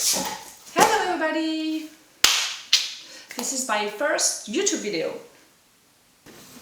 Hello everybody! This is my first YouTube video.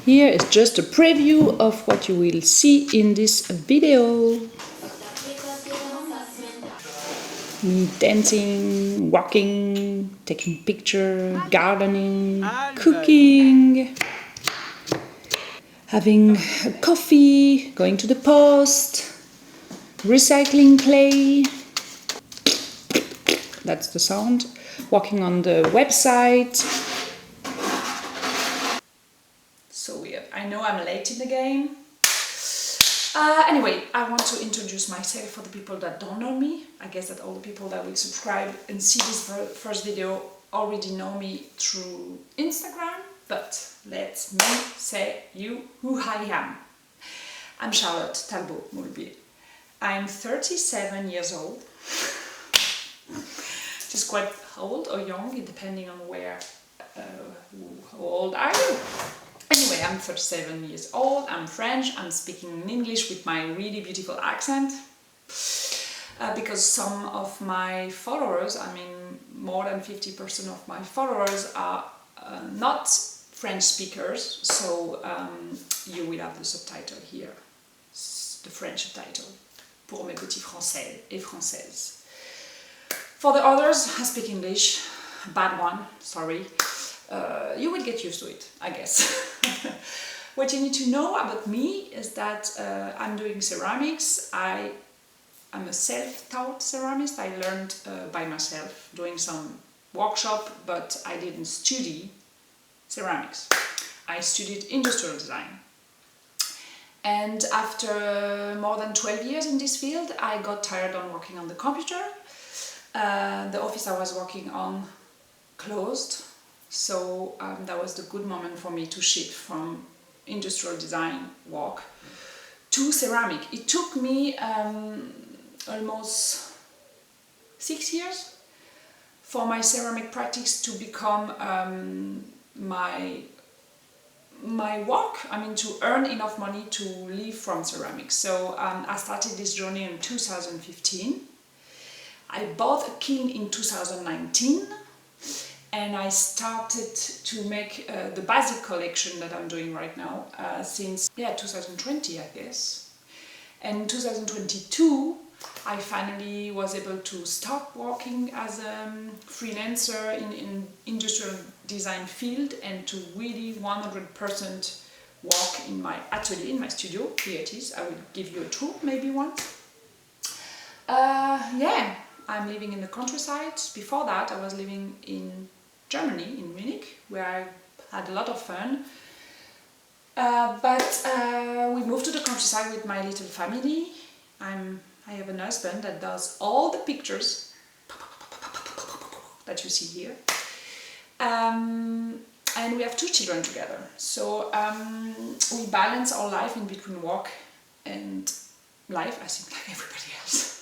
Here is just a preview of what you will see in this video. Me dancing, walking, taking pictures, gardening, cooking, having a coffee, going to the post, recycling clay. That's the sound. Walking on the website. So weird. I know I'm late in the game. Anyway, I want to introduce myself for the people that don't know me. I guess that all the people that will subscribe and see this first video already know me through Instagram. But let me say you who I am. I'm Charlotte Talbot-Moulbier. I'm 37 years old. Which is quite old or young, depending on where, how old are you? Anyway, I'm 37 years old, I'm French, I'm speaking in English with my really beautiful accent. Because some of my followers, I mean more than 50% of my followers are not French speakers, so you will have the subtitle here, the French subtitle, pour mes petits français et françaises. For the others, I speak English, bad one, sorry. You will get used to it, I guess. What you need to know about me is that I'm doing ceramics. I'm a self-taught ceramist. I learned by myself, doing some workshop, but I didn't study ceramics. I studied industrial design. And after more than 12 years in this field, I got tired on working on the computer. The office I was working on closed, so that was the good moment for me to shift from industrial design work to ceramic. It took me almost 6 years for my ceramic practice to become my work, I mean to earn enough money to live from ceramics. So I started this journey in 2015. I bought a kiln in 2019 and I started to make the basic collection that I'm doing right now since 2020, I guess. And in 2022 I finally was able to stop working as a freelancer in industrial design field and to really 100% work in my atelier, in my studio. Here it is. I will give you a tour maybe once. I'm living in the countryside. Before that, I was living in Germany, in Munich, where I had a lot of fun. But we moved to the countryside with my little family. I have a husband that does all the pictures that you see here. And we have 2 children together. So we balance our life in between work and life, I think, like everybody else.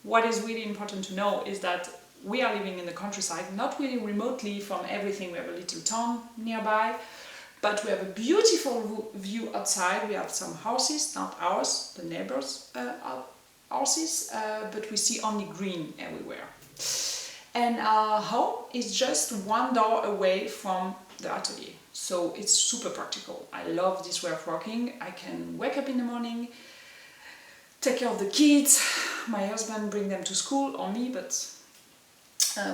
What is really important to know is that we are living in the countryside, not really remotely from everything. We have a little town nearby, but we have a beautiful view outside. We have some houses, not ours, the neighbors' houses, but we see only green everywhere. And our home is just 1 door away from the atelier, so it's super practical. I love this way of working. I can wake up in the morning, take care of the kids, my husband bring them to school, or me, but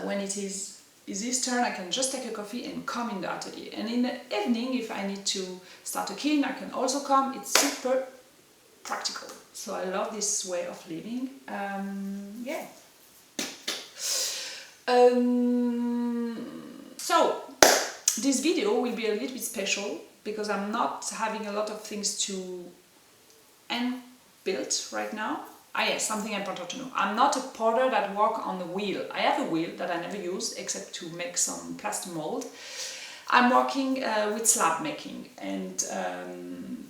when it is his turn, I can just take a coffee and come in the atelier. And in the evening, if I need to start a kiln, I can also come. It's super practical. So I love this way of living. So this video will be a little bit special because I'm not having a lot of things to build right now. Yes, something important to know. I'm not a potter that works on the wheel. I have a wheel that I never use except to make some plaster mold. I'm working with slab making and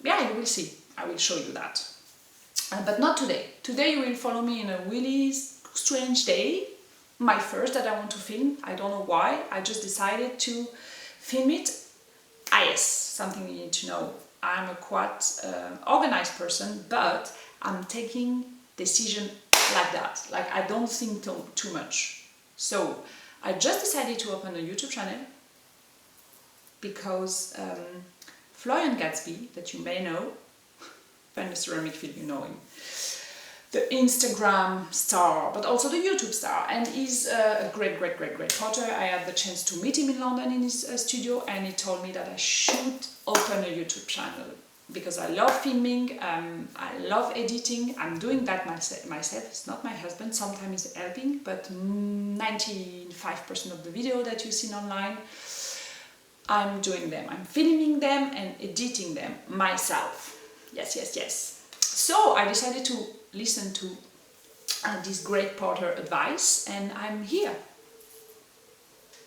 you will see. I will show you that. But not today. Today you will follow me in a really strange day. My first that I want to film. I don't know why. I just decided to film it. Yes, something you need to know. I'm a quite organized person, but I'm taking decision like that. Like I don't think too much. So I just decided to open a YouTube channel because Florian Gadsby, that you may know, in the ceramic field, you know him, the Instagram star, but also the YouTube star, and he's a great potter. I had the chance to meet him in London in his studio, and he told me that I should open a YouTube channel because I love filming, I love editing. I'm doing that myself. It's not my husband, sometimes he's helping, but 95% of the video that you see online, I'm doing them. I'm filming them and editing them myself. Yes. So I decided to listen to this great potter advice, and I'm here.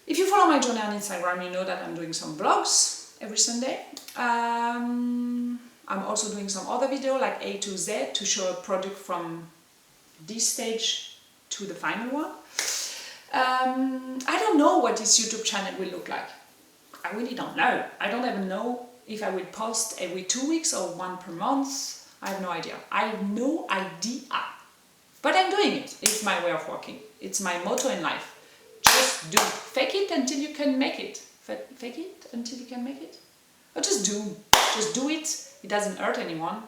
If you follow my journey on Instagram, you know that I'm doing some vlogs every Sunday. I'm also doing some other video like A to Z to show a product from this stage to the final one. I don't know what this YouTube channel will look like. I really don't know. I don't even know if I will post every 2 weeks or one per month. I have no idea. But I'm doing it. It's my way of working. It's my motto in life. Just do. Fake it until you can make it. Fake it until you can make it? Or just do. Just do it. It doesn't hurt anyone.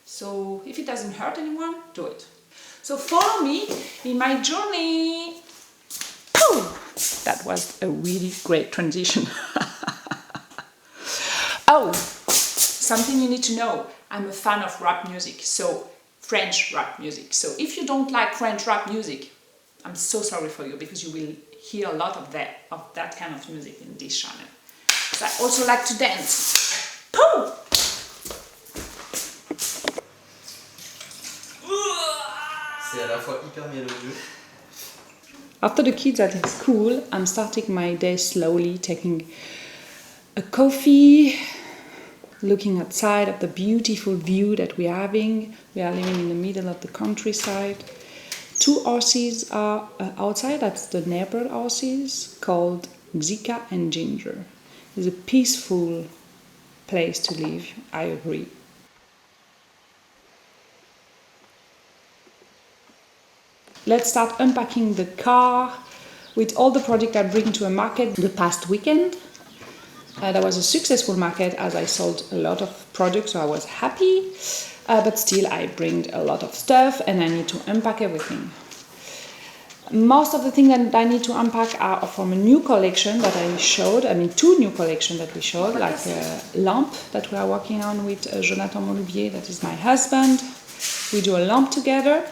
So if it doesn't hurt anyone, do it. So follow me in my journey. Oh, that was a really great transition. Oh, something you need to know. I'm a fan of rap music, so French rap music. So if you don't like French rap music, I'm so sorry for you, because you will hear a lot of that kind of music in this channel. But I also like to dance. Pooh! C'est à la fois hyper mélodieux. After the kids are in school, I'm starting my day slowly, taking a coffee, looking outside at the beautiful view that we're having. We are living in the middle of the countryside. 2 horses are outside, that's the neighbor horses, called Zika and Ginger. It's a peaceful place to live, I agree. Let's start unpacking the car with all the product I bring to a market the past weekend. That was a successful market as I sold a lot of products, so I was happy. But still, I bring a lot of stuff and I need to unpack everything. Most of the things that I need to unpack are from a new collection that I showed. 2 new collections that we showed, like a lamp that we are working on with Jonathan Montlouvier, that is my husband. We do a lamp together.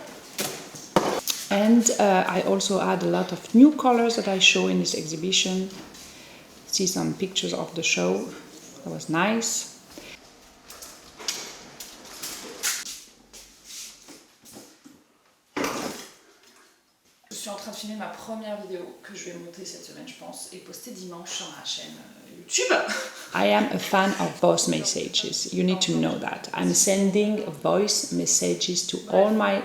And I also add a lot of new colors that I show in this exhibition. See some pictures of the show. That was nice. Je suis en train de filmer ma première vidéo que je vais monter cette semaine, je pense, et poster dimanche sur ma chaîne YouTube. I am a fan of voice messages. You need to know that. I'm sending voice messages to all my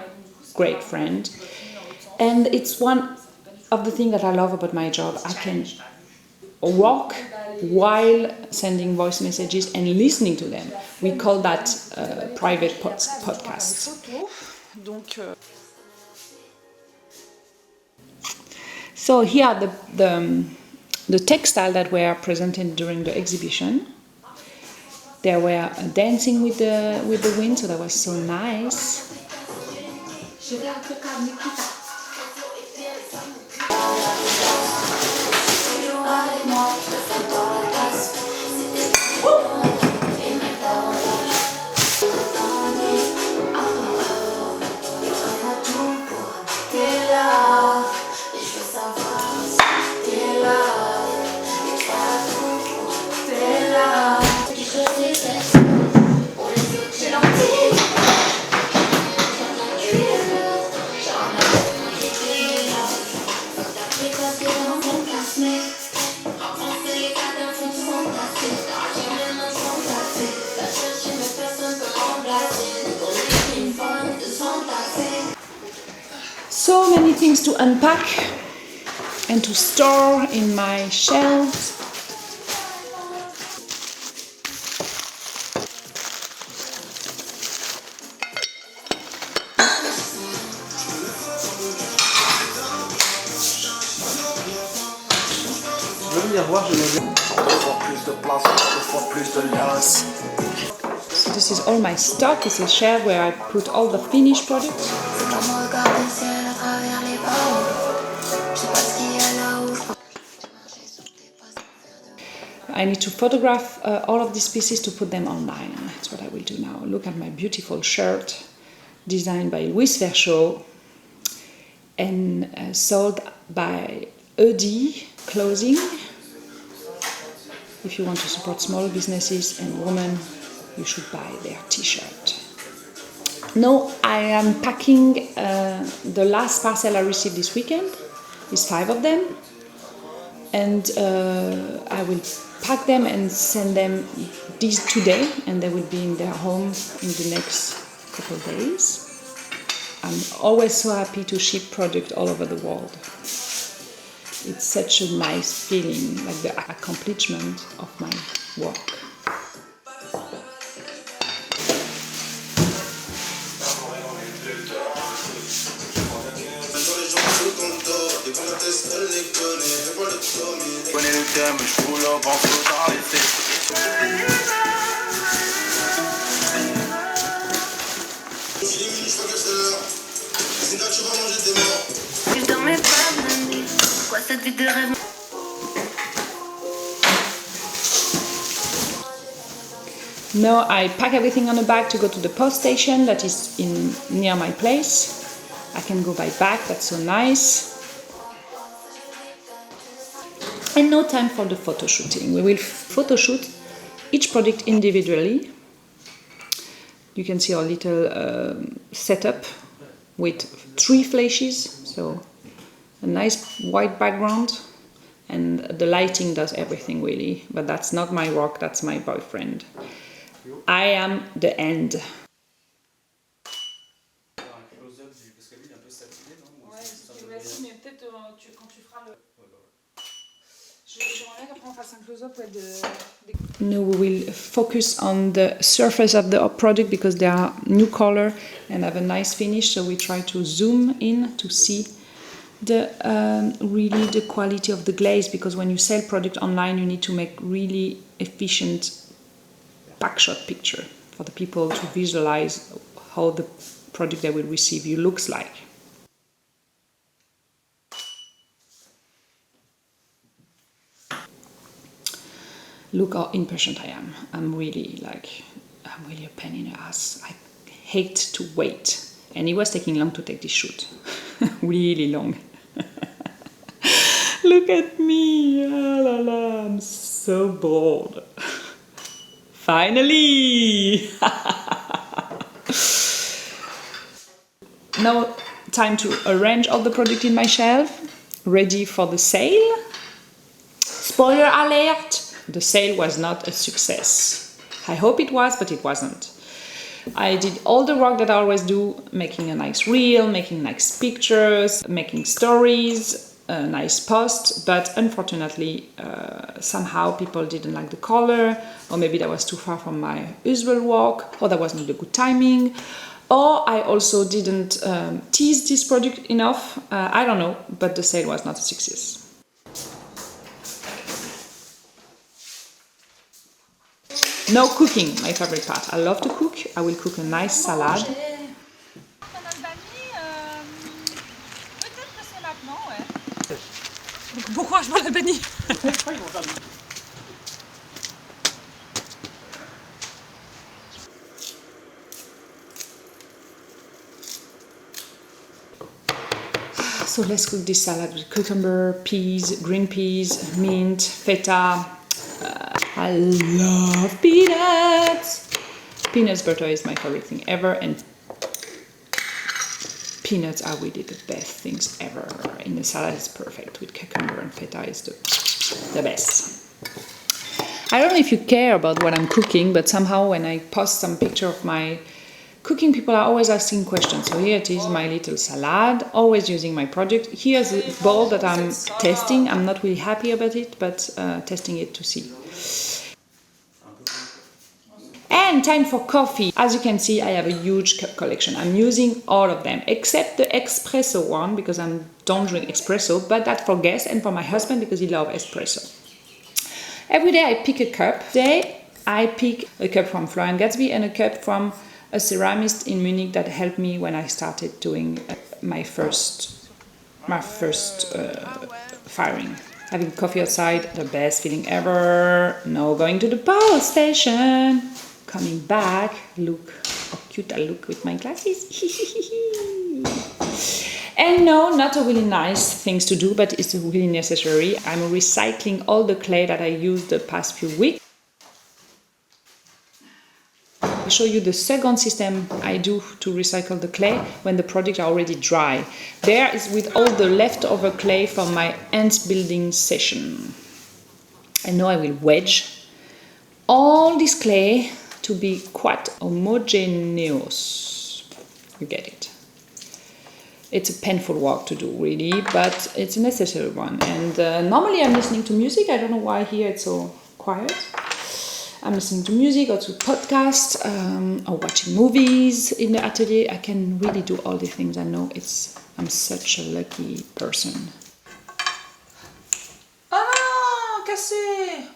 great friends. And it's one of the things that I love about my job. I can walk while sending voice messages and listening to them. We call that private podcasts. So here are the textiles that were presented during the exhibition. They were dancing with the wind, so that was so nice. So many things to unpack and to store in my shelves. veux venir voir, je vais bien. So this is all my stock. It's a shelf where I put all the finished products. I need to photograph all of these pieces to put them online, and that's what I will do now. Look at my beautiful shirt, designed by Louis Verschow and sold by ED Clothing. If you want to support small businesses and women, you should buy their t-shirt. Now I am packing the last parcel I received this weekend. It's 5 of them, and I will pack them and send them these today, and they will be in their home in the next couple of days. I'm always so happy to ship product all over the world. It's such a nice feeling, like the accomplishment of my work. Now I pack everything on a bag to go to the post station that is near my place. I can go by bag, that's so nice. And no time for the photo shooting. We will photo shoot each product individually. You can see our little setup with 3 flashes, so a nice white background, and the lighting does everything really, but that's not my work, that's my boyfriend. I am the end. Now we will focus on the surface of the product because they are new color and have a nice finish, so we try to zoom in to see the really the quality of the glaze, because when you sell product online you need to make really efficient backshot picture for the people to visualize how the product they will receive you looks like. Look how impatient I am. I'm really a pain in the ass. I hate to wait. And it was taking long to take this shoot. Really long. Look at me. Ah, la, la. I'm so bored. Finally! Now time to arrange all the product in my shelf, ready for the sale. Spoiler alert! The sale was not a success. I hope it was, but it wasn't. I did all the work that I always do, making a nice reel, making nice pictures, making stories, a nice post, but unfortunately somehow people didn't like the color, or maybe that was too far from my usual work, or that wasn't a good timing, or I also didn't tease this product enough. I don't know, but the sale was not a success. No cooking, my favorite part. I love to cook. I will cook a nice salad. Bon courage pour l'Albanie. So let's cook this salad with cucumber, peas, green peas, mint, feta. I love peanuts! Peanuts butter is my favorite thing ever, and peanuts are really the best things ever. In a salad it's perfect, with cucumber and feta is the best. I don't know if you care about what I'm cooking, but somehow when I post some picture of my cooking, people are always asking questions. So here it is, my little salad, always using my product. Here's a bowl that I'm testing. I'm not really happy about it, but testing it to see. And time for coffee. As you can see, I have a huge collection. I'm using all of them, except the espresso one, because I don't drink espresso, but that's for guests and for my husband because he loves espresso. Every day I pick a cup. Today I pick a cup from Florian Gadsby and a cup from a ceramist in Munich that helped me when I started doing my first firing. Having coffee outside, the best feeling ever. Now going to the power station. Coming back, look how cute I look with my glasses. And no, not a really nice things to do, but it's really necessary. I'm recycling all the clay that I used the past few weeks. I'll show you the second system I do to recycle the clay when the products are already dry. There is with all the leftover clay from my ants building session. And now I will wedge all this clay to be quite homogeneous. You get it. It's a painful work to do, really, but it's a necessary one. And normally I'm listening to music. I don't know why here it's so quiet. I'm listening to music or to podcasts or watching movies in the atelier. I can really do all the things. I know I'm such a lucky person. Ah, cassé!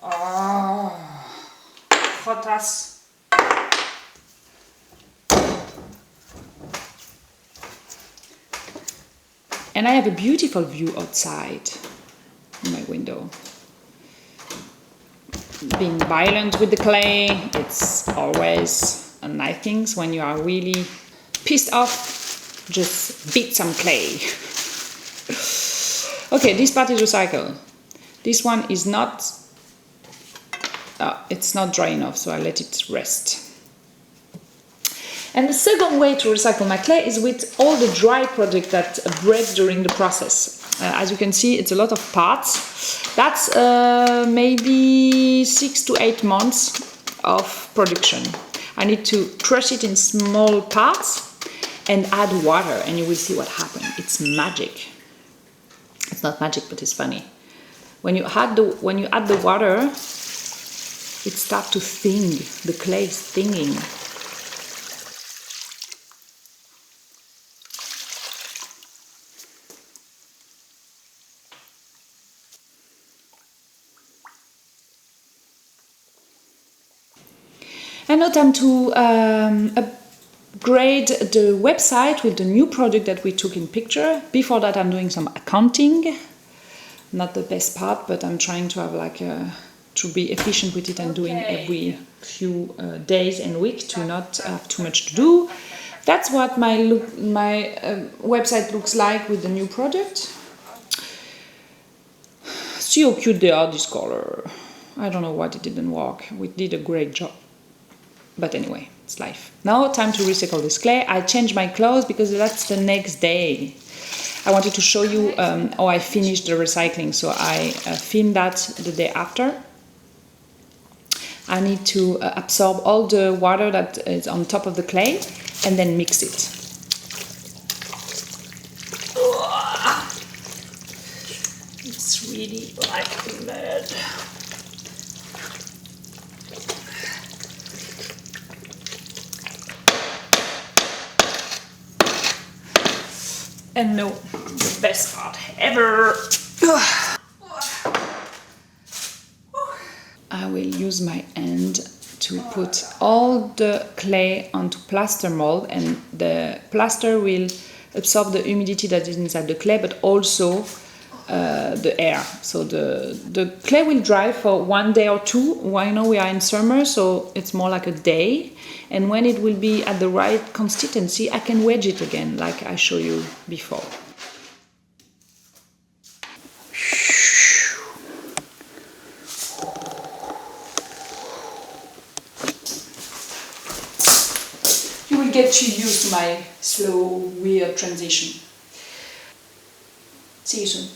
Ah, rotas. And I have a beautiful view outside in my window. Being violent with the clay, it's always a nice thing. When you are really pissed off, just beat some clay. Okay, this part is recycled. This one is not, it's not dry enough, so I let it rest. And the second way to recycle my clay is with all the dry product that break during the process. As you can see, it's a lot of parts. That's maybe 6 to 8 months of production. I need to crush it in small parts and add water, and you will see what happens. It's magic. It's not magic, but it's funny. When you add the water, it starts to thin. The clay is thinning. And now time to upgrade the website with the new product that we took in picture. Before that, I'm doing some accounting. Not the best part, but I'm trying to have to be efficient with it and doing every few days and week to not have too much to do. That's what my website looks like with the new product. See how cute they are, this color. I don't know why it didn't work. We did a great job. But anyway, it's life. Now, time to recycle this clay. I changed my clothes because that's the next day. I wanted to show you how I finished the recycling. So I filmed that the day after. I need to absorb all the water that is on top of the clay and then mix it. It's really like mud. And no, the best part ever. I will use my hand to put all the clay onto plaster mold, and the plaster will absorb the humidity that is inside the clay, but also the air. So the clay will dry for 1 day or two. I know we are in summer, so it's more like a day. And when it will be at the right consistency, I can wedge it again, like I showed you before. You will get too used to my slow, weird transition. See you soon.